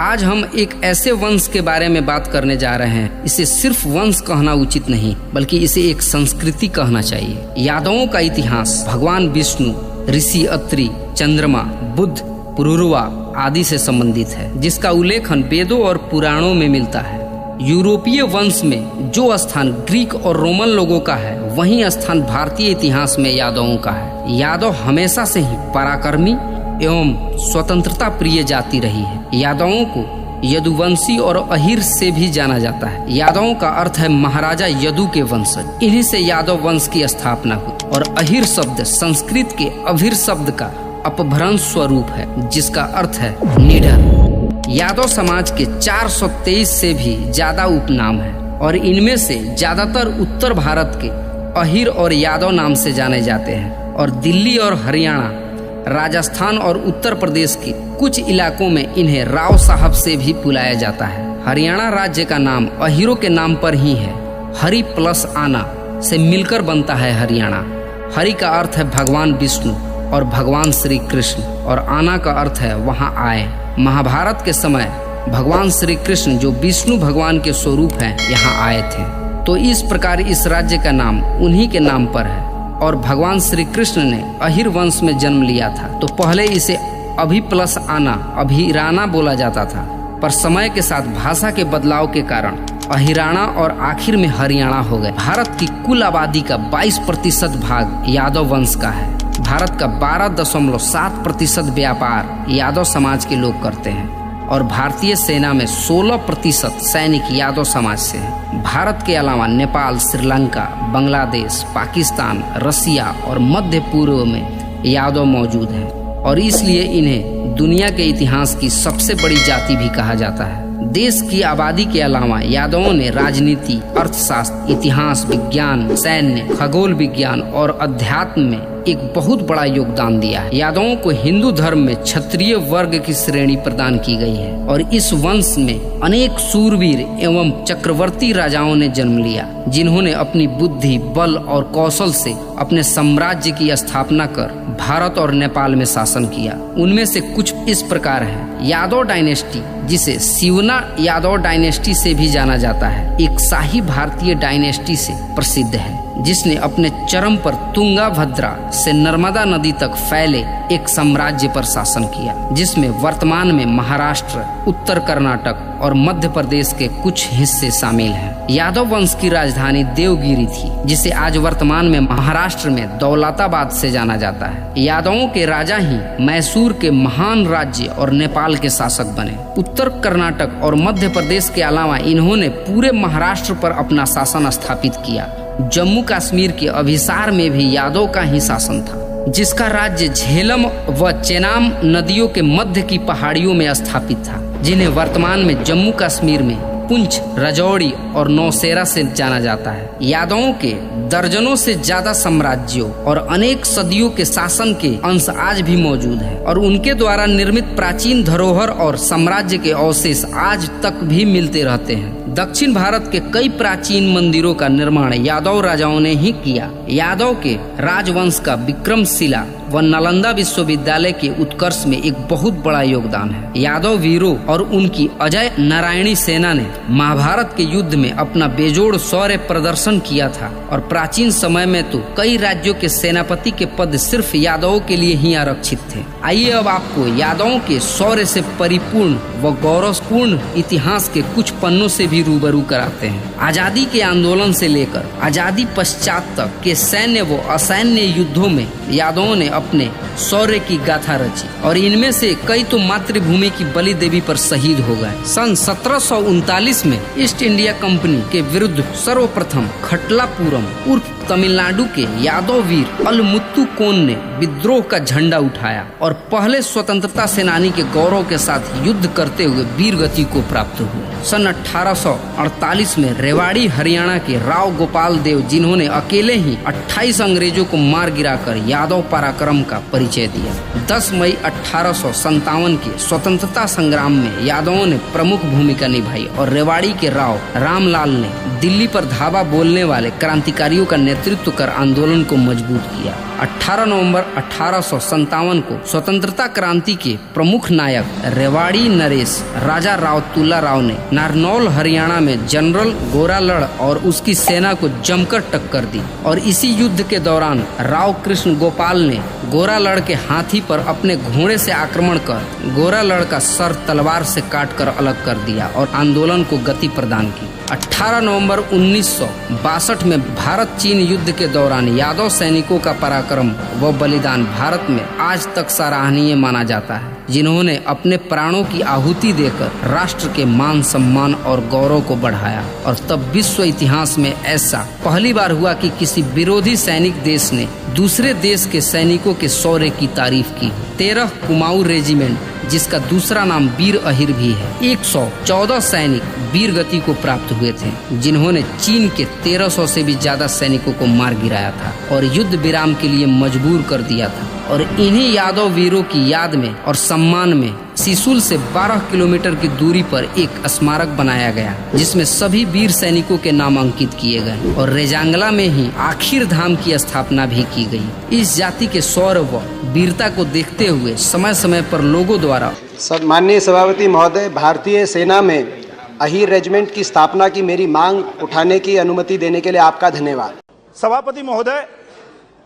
आज हम एक ऐसे वंश के बारे में बात करने जा रहे हैं। इसे सिर्फ वंश कहना उचित नहीं, बल्कि इसे एक संस्कृति कहना चाहिए। यादवों का इतिहास भगवान विष्णु, ऋषि अत्रि, चंद्रमा, बुद्ध, पुरुरवा आदि से संबंधित है, जिसका उल्लेखन वेदों और पुराणों में मिलता है। यूरोपीय वंश में जो स्थान ग्रीक और रोमन लोगों का है, वहीं स्थान भारतीय इतिहास में यादवों का है। यादव हमेशा से ही पराक्रमी एवं स्वतंत्रता प्रिय जाति रही है। यादवों को यदुवंशी और अहिर से भी जाना जाता है। यादवों का अर्थ है महाराजा यदु के वंशज। इन्हीं से यादव वंश की स्थापना हुई। और अहिर शब्द संस्कृत के अभिर शब्द का अपभ्रंश स्वरूप है, जिसका अर्थ है निडर। यादव समाज के 423 से भी ज्यादा उपनाम है और इनमें से ज्यादातर उत्तर भारत के अहिर और यादव नाम से जाने जाते हैं। और दिल्ली और हरियाणा, राजस्थान और उत्तर प्रदेश के कुछ इलाकों में इन्हें राव साहब से भी बुलाया जाता है। हरियाणा राज्य का नाम अहिरों के नाम पर ही है। हरि प्लस आना से मिलकर बनता है हरियाणा। हरि का अर्थ है भगवान विष्णु और भगवान श्री कृष्ण, और आना का अर्थ है वहां आए। महाभारत के समय भगवान श्री कृष्ण, जो विष्णु भगवान के स्वरूप हैं, यहाँ आए थे। तो इस प्रकार इस राज्य का नाम उन्हीं के नाम पर है। और भगवान श्री कृष्ण ने अहिर वंश में जन्म लिया था, तो पहले इसे अभि प्लस आना, अभिराना बोला जाता था। पर समय के साथ भाषा के बदलाव के कारण अहिराना और आखिर में हरियाणा हो गए। भारत की कुल आबादी का 22% भाग यादव वंश का है। भारत का 12.7% व्यापार यादव समाज के लोग करते हैं और भारतीय सेना में 16% सैनिक यादव समाज से हैं। भारत के अलावा नेपाल, श्रीलंका, बांग्लादेश, पाकिस्तान, रसिया और मध्य पूर्व में यादव मौजूद हैं और इसलिए इन्हें दुनिया के इतिहास की सबसे बड़ी जाति भी कहा जाता है। देश की आबादी के अलावा यादवों ने राजनीति, अर्थशास्त्र, इतिहास, विज्ञान, सैन्य, खगोल विज्ञान और अध्यात्म में एक बहुत बड़ा योगदान दिया है। यादवों को हिंदू धर्म में क्षत्रिय वर्ग की श्रेणी प्रदान की गई है और इस वंश में अनेक सूरवीर एवं चक्रवर्ती राजाओं ने जन्म लिया, जिन्होंने अपनी बुद्धि, बल और कौशल से अपने साम्राज्य की स्थापना कर भारत और नेपाल में शासन किया। उनमें से कुछ इस प्रकार है। यादव डायनेस्टी, जिसे सिवना यादव डायनेस्टी से भी जाना जाता है, एक शाही भारतीय डायनेस्टी से प्रसिद्ध है, जिसने अपने चरम पर तुंगाभद्रा से नर्मदा नदी तक फैले एक साम्राज्य पर शासन किया, जिसमें वर्तमान में महाराष्ट्र, उत्तर कर्नाटक और मध्य प्रदेश के कुछ हिस्से शामिल हैं। यादव वंश की राजधानी देवगिरी थी, जिसे आज वर्तमान में महाराष्ट्र में दौलताबाद से जाना जाता है। यादवों के राजा ही मैसूर के महान राज्य और नेपाल के शासक बने। उत्तर कर्नाटक और मध्य प्रदेश के अलावा इन्होंने पूरे महाराष्ट्र पर अपना शासन स्थापित किया। जम्मू कश्मीर के अभिसार में भी यादव का ही शासन था, जिसका राज्य झेलम व चेनाब नदियों के मध्य की पहाड़ियों में स्थापित था, जिन्हें वर्तमान में जम्मू कश्मीर में पुंछ, राजौरी और नौशेरा से जाना जाता है। यादवों के दर्जनों से ज्यादा साम्राज्यों और अनेक सदियों के शासन के अंश आज भी मौजूद है और उनके द्वारा निर्मित प्राचीन धरोहर और साम्राज्य के अवशेष आज तक भी मिलते रहते हैं। दक्षिण भारत के कई प्राचीन मंदिरों का निर्माण यादव राजाओं ने ही किया। यादव के राजवंश का विक्रमशिला व नालंदा विश्वविद्यालय के उत्कर्ष में एक बहुत बड़ा योगदान है। यादव वीरों और उनकी अजय नारायणी सेना ने महाभारत के युद्ध में अपना बेजोड़ शौर्य प्रदर्शन किया था और प्राचीन समय में तो कई राज्यों के सेनापति के पद सिर्फ यादवों के लिए ही आरक्षित थे। आइए अब आपको यादवों के शौर्य से परिपूर्ण व गौरवपूर्ण इतिहास के कुछ पन्नों से भी रूबरू कराते हैं। आजादी के आंदोलन से लेकर आजादी पश्चात तक के सैन्य व असैन्य युद्धों में यादवों ने अपने शौर्य की गाथा रची और इनमें से कई तो मातृभूमि की बलि देवी पर शहीद हो गए। सन 1739 में ईस्ट इंडिया कंपनी के विरुद्ध सर्वप्रथम खटलापुरम उर्फ तमिलनाडु के यादव वीर अलमुत्तु कोन ने विद्रोह का झंडा उठाया और पहले स्वतंत्रता सेनानी के गौरव के साथ युद्ध करते हुए वीर गति को प्राप्त हुए। सन 1848 में रेवाड़ी हरियाणा के राव गोपाल देव, जिन्होंने अकेले ही 28 अंग्रेजों को मार गिराकर यादव पराक्रम का परिचय दिया। 10 मई 1857 के स्वतंत्रता संग्राम में यादवों ने प्रमुख भूमिका निभाई और रेवाड़ी के राव रामलाल ने दिल्ली पर धावा बोलने वाले क्रांतिकारियों का नेतृत्व कर आंदोलन को मजबूत किया। 18 नवंबर 1857 को स्वतंत्रता क्रांति के प्रमुख नायक रेवाड़ी नरेश राजा राव तुला राव ने नारनौल हरियाणा में जनरल गोरालड़ और उसकी सेना को जमकर टक्कर दी और इसी युद्ध के दौरान राव कृष्ण गोपाल ने गोरालड़ के हाथी पर अपने घोड़े से आक्रमण कर गोरालड़ का सर तलवार से काटकर अलग कर दिया और आंदोलन को गति प्रदान की। 18 नवंबर 1962 में भारत चीन युद्ध के दौरान यादव सैनिकों का पराक्रम व बलिदान भारत में आज तक सराहनीय माना जाता है, जिन्होंने अपने प्राणों की आहुति देकर राष्ट्र के मान सम्मान और गौरव को बढ़ाया। और तब विश्व इतिहास में ऐसा पहली बार हुआ कि किसी विरोधी सैनिक देश ने दूसरे देश के सैनिकों के शौर्य की तारीफ की। 13 कुमाऊं रेजिमेंट, जिसका दूसरा नाम वीर अहिर भी है, 114 सैनिक वीर गति को प्राप्त हुए थे, जिन्होंने चीन के 1300 से भी ज्यादा सैनिकों को मार गिराया था और युद्ध विराम के लिए मजबूर कर दिया था। और इन्हीं यादव वीरों की याद में और सम्मान में सिसुल से 12 किलोमीटर की दूरी पर एक स्मारक बनाया गया, जिसमें सभी वीर सैनिकों के नाम अंकित किए गए और रेजांगला में ही आखिर धाम की स्थापना भी की गई। इस जाति के शौर्य व वीरता को देखते हुए समय समय पर लोगों द्वारा माननीय सभापति महोदय, भारतीय सेना में अहिर रेजिमेंट की स्थापना की मेरी मांग उठाने की अनुमति देने के लिए आपका धन्यवाद। सभापति महोदय,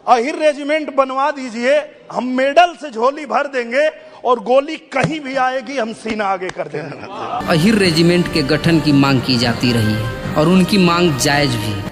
अहिर रेजिमेंट बनवा दीजिए, हम मेडल से झोली भर देंगे और गोली कहीं भी आएगी हम सीना आगे कर देंगे। अहिर रेजिमेंट के गठन की मांग की जाती रही है और उनकी मांग जायज भी है।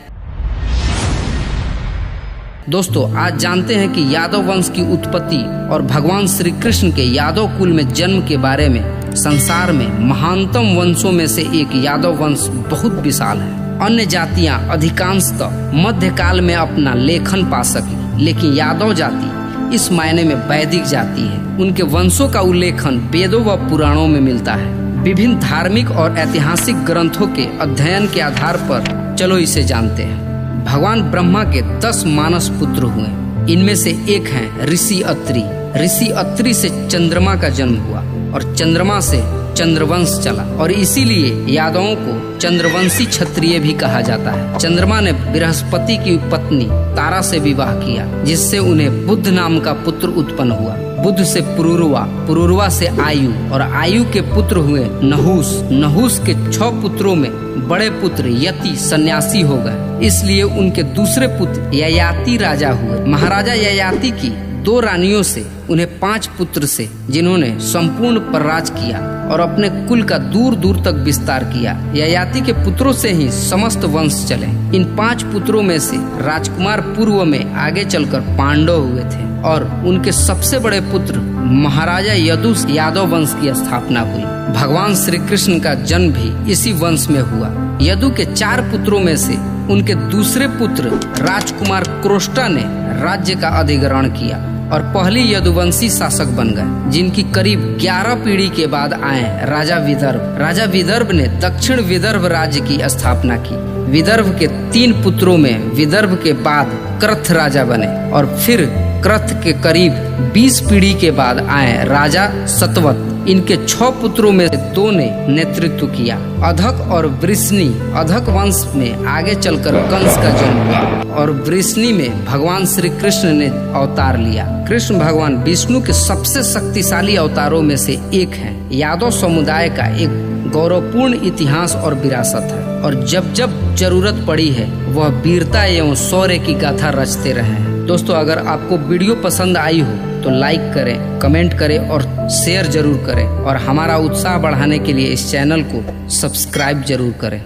दोस्तों, आज जानते हैं कि यादव वंश की उत्पत्ति और भगवान श्री कृष्ण के यादव कुल में जन्म के बारे में। संसार में महानतम वंशों में से एक यादव वंश बहुत विशाल है। अन्य जातियां अधिकांशतः मध्यकाल में अपना लेखन पा सकी, लेकिन यादव जाति इस मायने में वैदिक जाति है। उनके वंशों का उल्लेखन वेदों व पुराणों में मिलता है। विभिन्न धार्मिक और ऐतिहासिक ग्रंथों के अध्ययन के आधार पर चलो इसे जानते हैं। भगवान ब्रह्मा के 10 मानस पुत्र हुए। इनमें से एक है ऋषि अत्रि। ऋषि अत्रि से चंद्रमा का जन्म हुआ और चंद्रमा से चंद्रवंश चला और इसीलिए यादवों को चंद्रवंशी क्षत्रिय भी कहा जाता है। चंद्रमा ने बृहस्पति की पत्नी तारा से विवाह किया, जिससे उन्हें बुध नाम का पुत्र उत्पन्न हुआ। बुध से पुरुरवा, पुरुरवा से आयु और आयु के पुत्र हुए नहुस। नहुस के 6 पुत्रों में बड़े पुत्र यति सन्यासी हो गए, इसलिए उनके दूसरे पुत्र ययाति राजा हुए। महाराजा ययाति की 2 रानियों से उन्हें 5 पुत्र से, जिन्होंने संपूर्ण परराज किया और अपने कुल का दूर दूर तक विस्तार किया। ययाति के पुत्रों से ही समस्त वंश चले। इन 5 पुत्रों में से राजकुमार पूर्व में आगे चलकर पांडव हुए थे और उनके सबसे बड़े पुत्र महाराजा यदु यादव वंश की स्थापना हुई। भगवान श्री कृष्ण का जन्म भी इसी वंश में हुआ। यदु के 4 पुत्रों में से उनके दूसरे पुत्र राजकुमार क्रोष्टा ने राज्य का अधिग्रहण किया और पहली यदुवंशी शासक बन गए, जिनकी करीब 11 पीढ़ी के बाद आए राजा विदर्भ। राजा विदर्भ ने दक्षिण विदर्भ राज्य की स्थापना की। विदर्भ के 3 पुत्रों में विदर्भ के बाद क्रथ राजा बने और फिर क्रथ के करीब 20 पीढ़ी के बाद आए राजा सतवत। इनके 6 पुत्रों में 2 ने नेतृत्व किया, अधक और वृष्णि। अधक वंश में आगे चलकर कंस का जन्म हुआ और वृष्णि में भगवान श्री कृष्ण ने अवतार लिया। कृष्ण भगवान विष्णु के सबसे शक्तिशाली अवतारों में से एक है। यादव समुदाय का एक गौरवपूर्ण इतिहास और विरासत है और जब जब जरूरत पड़ी है वह वीरता एवं शौर्य की गाथा रचते रहे हैं। दोस्तों, अगर आपको वीडियो पसंद आई हो तो लाइक करें, कमेंट करें और शेयर जरूर करें और हमारा उत्साह बढ़ाने के लिए इस चैनल को सब्सक्राइब जरूर करें।